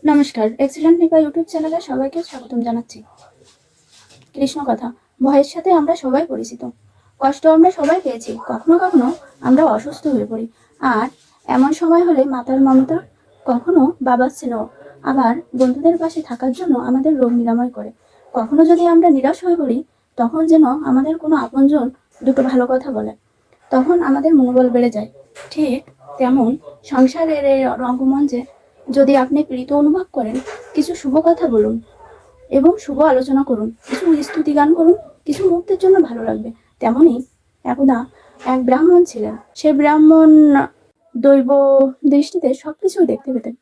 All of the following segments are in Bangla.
নমস্কার, এক্সিলেন্ট নিপা ইউটিউব চ্যানেলে সবাইকে স্বাগতম জানাচ্ছি। কৃষ্ণ কথা, ভয়ের সাথে আমরা সবাই পরিচিত। কষ্ট আমরা সবাই পেয়েছি, কখনো কখনো আমরা অসুস্থ হয়ে পড়ি। আর এমন সময় হলে মাতার মমতা, কখনো বাবার স্নেহ, আবার বন্ধুদের পাশে থাকার জন্য আমাদের রোগ নিরাময় করে। কখনো যদি আমরা নিরাশ হয়ে পড়ি, তখন যেন আমাদের কোনো আপনজন দুটো ভালো কথা বলে, তখন আমাদের মনোবল বেড়ে যায়। ঠিক তেমন সংসারের এই রঙ্গমঞ্চে যদি আপনি পীড়িত অনুভব করেন, কিছু শুভ কথা বলুন এবং শুভ আলোচনা করুন, কিছু স্তুতি গান করুন, কিছু মুহূর্তের জন্য ভালো লাগবে। তেমনই একদা এক ব্রাহ্মণ ছিলেন। সে ব্রাহ্মণ দৈব দৃষ্টিতে সবকিছুই দেখতে পেতেন।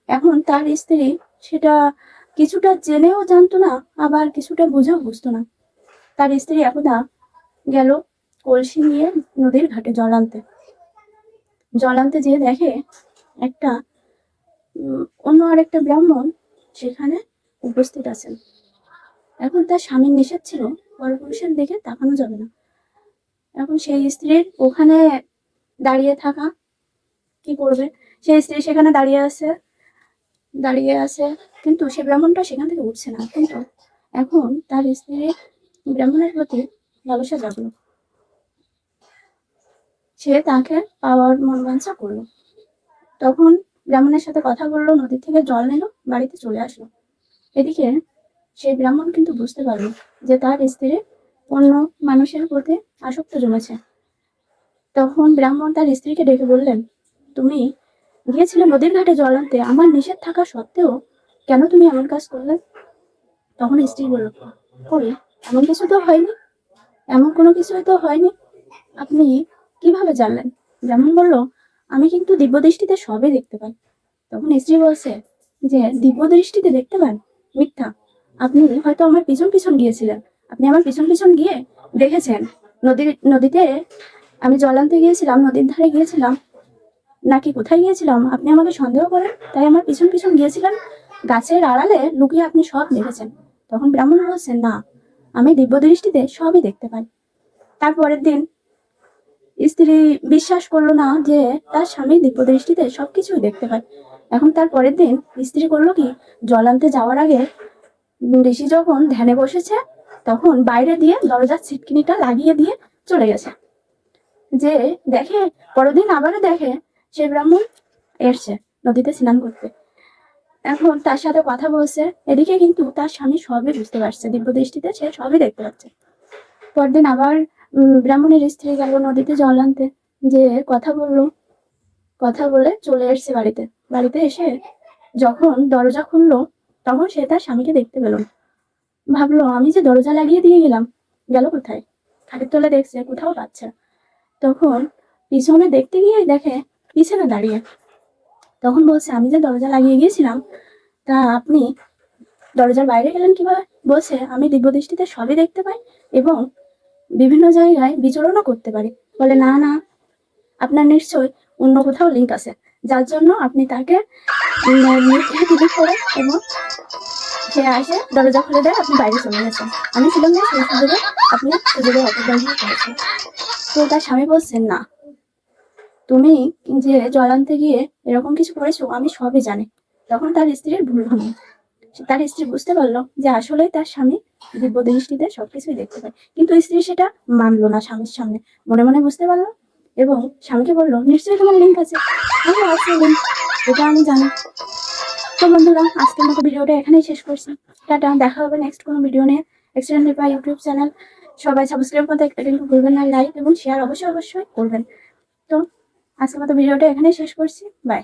এখন তার স্ত্রী সেটা কিছুটা জেনেও জানতো না, আবার কিছুটা বুঝেও বুঝতো না। তার স্ত্রী একদা গেল কলসি নিয়ে নদীর ঘাটে জল আনতে যেয়ে দেখে একটা অন্য আরেকটা ব্রাহ্মণ সেখানে উপস্থিত আছেন। এখন তার স্বামীর নিষেধ ছিল পরপুরুষের দিকে তাকানো যাবে না। এখন সেই স্ত্রীর ওখানে দাঁড়িয়ে থাকা, কি করবে? সেই স্ত্রী সেখানে দাঁড়িয়ে আছে, কিন্তু সে ব্রাহ্মণটা সেখান থেকে উঠছে না। কিন্তু এখন তার স্ত্রীর ব্রাহ্মণের প্রতি লালসা জাগলো। সে তাকে পাওয়ার মন বাঞ্ছা করলো। তখন ব্রাহ্মণের সাথে কথা বললো, নদী থেকে জল নিল, বাড়িতে চলে আসলো। এদিকে সেই ব্রাহ্মণ কিন্তু বুঝতে পারলো যে তার স্ত্রী অন্য মানুষের প্রতি আসক্ত জমেছে। তখন ব্রাহ্মণ তার স্ত্রীকে ডেকে বললেন, তুমি গিয়েছিলে নদীর ঘাটে জল আনতে, আমার নিষেধ থাকা সত্ত্বেও কেন তুমি এমন কাজ করলে? তখন স্ত্রী বলল, কই, এমন কিছু তো হয়নি, এমন কোনো কিছুই তো হয়নি, আপনি কিভাবে জানলেন? ব্রাহ্মণ বলল, আমি কিন্তু দিব্য দৃষ্টিতে সবই দেখতে পাই। তখন স্ত্রী বলছে যে দিব্য দৃষ্টিতে দেখতে পান? মিথ্যা, আপনি হয়তো আমার পিছন পিছন গিয়েছিলেন, আপনি আমার পিছন পিছন গিয়ে দেখেছেন নদীতে আমি জল আনতে গিয়েছিলাম, নদীর ধারে গিয়েছিলাম, নাকি কোথায় গিয়েছিলাম আপনি আমাকে সন্দেহ করেন, তাই আমার পিছন পিছন গিয়েছিলেন, গাছের আড়ালে লুকিয়ে আপনি সব দেখেছেন। তখন ব্রাহ্মণ বলছেন, না, আমি দিব্য দৃষ্টিতে সবই দেখতে পাই। তারপরের দিন স্ত্রী বিশ্বাস করলো না যে তার স্বামী দিব্য দৃষ্টিতে সবকিছুই দেখতে পায়। এখন তার পরের দিন স্ত্রী করলো কি, জল আনতে যাওয়ার আগে ঋষি যখন ধ্যানে বসেছে, তখন বাইরে দিয়ে দরজার ছিটকিনিটা লাগিয়ে দিয়ে চলে গেছে। যে দেখে, পরের দিন আবারও দেখে সে ব্রাহ্মণ এসছে নদীতে স্নান করতে, এখন তার সাথে কথা বলছে। এদিকে কিন্তু তার স্বামী সবই বুঝতে পারছে, দিব্য দৃষ্টিতে সে সবই দেখতে পাচ্ছে। পরদিন আবার ব্রাহ্মণের স্ত্রী গেল নদীতে জল আনতে, যে কথা বলে চলে এসছে বাড়িতে এসে যখন দরজা খুললো, তখন সে তার স্বামীকে দেখতে পেল। ভাবলো, আমি যে দরজা লাগিয়ে দিয়ে গেল কোথায়? খাটের তলে দেখছে, কোথাও পাচ্ছে না। তখন পিছনে দেখতে গিয়ে দেখে পিছনে দাঁড়িয়ে। তখন বলছে, আমি যে দরজা লাগিয়ে গিয়েছিলাম, তা আপনি দরজার বাইরে গেলেন কিভাবে? বলছে, আমি দিব্য দৃষ্টিতে সবই দেখতে পাই এবং বিভিন্ন জায়গায় বিচরণও করতে পারি। বলে, না না, আপনার নিশ্চয়ই অন্য কোথাও লিঙ্ক আছে, যার জন্য আপনি তাকে ক্লিক করে এবং সে আসে দরজা খুলে দেয়, আপনি বাইরে চলে গেছেন। আমি ছিলাম না সেই সুযোগে, আপনি সুযোগের অপব্যবহার করেছেন। তো তার স্বামী বলছেন, না, তুমি যে জল আনতে গিয়ে এরকম কিছু করেছো আমি সবই জানি। তখন তার স্ত্রীর ভুল ভাঙে। তার স্ত্রী বুঝতে পারলো যে আসলে তার স্বামী দিব্য দৃষ্টিতে সবকিছুই দেখতে পায়, কিন্তু স্ত্রী সেটা মানলো না স্বামীর সামনে, মনে মনে বুঝতে পারলো এবং স্বামীকে বললো, নিশ্চয়ই তোমার লিঙ্ক আছে। হ্যাঁ, আছে লিঙ্ক, এটা আমি জানি। তো বন্ধুরা, আজকের মতো ভিডিওটা এখানেই শেষ করছি। টাটা, দেখা হবে নেক্সট কোনো ভিডিও নিয়ে। এক্সিলেন্ট নিপা ইউটিউব চ্যানেল সবাই সাবস্ক্রাইব করতে কিন্তু ভুলবেন না, লাইক এবং শেয়ার অবশ্যই করবেন। তো আজকের মতো ভিডিওটা এখানেই শেষ করছি, বাই।